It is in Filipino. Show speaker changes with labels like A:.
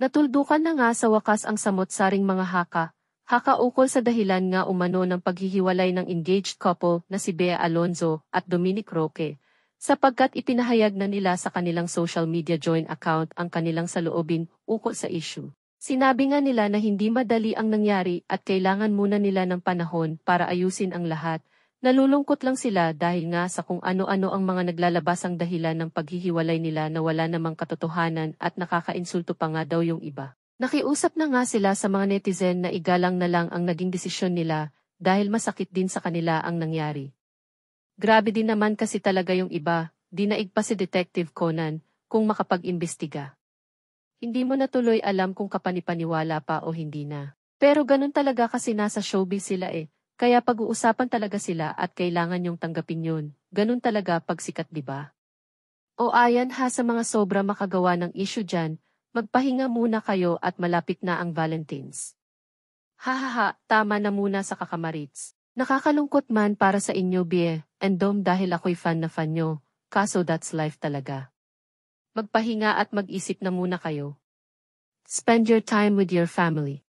A: Natuldukan na nga sa wakas ang samot-saring mga haka-ukol sa dahilan nga umano ng paghihiwalay ng engaged couple na si Bea Alonzo at Dominic Roque, sapagkat ipinahayag na nila sa kanilang social media joint account ang kanilang saloobin ukol sa issue. Sinabi nga nila na hindi madali ang nangyari at kailangan muna nila ng panahon para ayusin ang lahat. Nalulungkot lang sila dahil nga sa kung ano-ano ang mga naglalabasang dahilan ng paghihiwalay nila na wala namang katotohanan at nakakainsulto pa nga daw yung iba. Nakiusap na nga sila sa mga netizen na igalang na lang ang naging desisyon nila dahil masakit din sa kanila ang nangyari. Grabe din naman kasi talaga yung iba, dinaig pa si Detective Conan kung makapag-imbestiga. Hindi mo na tuloy alam kung kapanipaniwala pa o hindi na. Pero ganun talaga kasi nasa showbiz sila eh. Kaya pag-uusapan talaga sila at kailangan yung tanggapin yun. Ganun talaga pag sikat, diba? O ayan ha, sa mga sobra makagawa ng issue dyan, magpahinga muna kayo at malapit na ang Valentines. Hahaha, tama na muna sa kakamarits. Nakakalungkot man para sa inyo, Bie, and Dom, dahil ako'y fan na fan nyo. Kaso that's life talaga. Magpahinga at mag-isip na muna kayo. Spend your time with your family.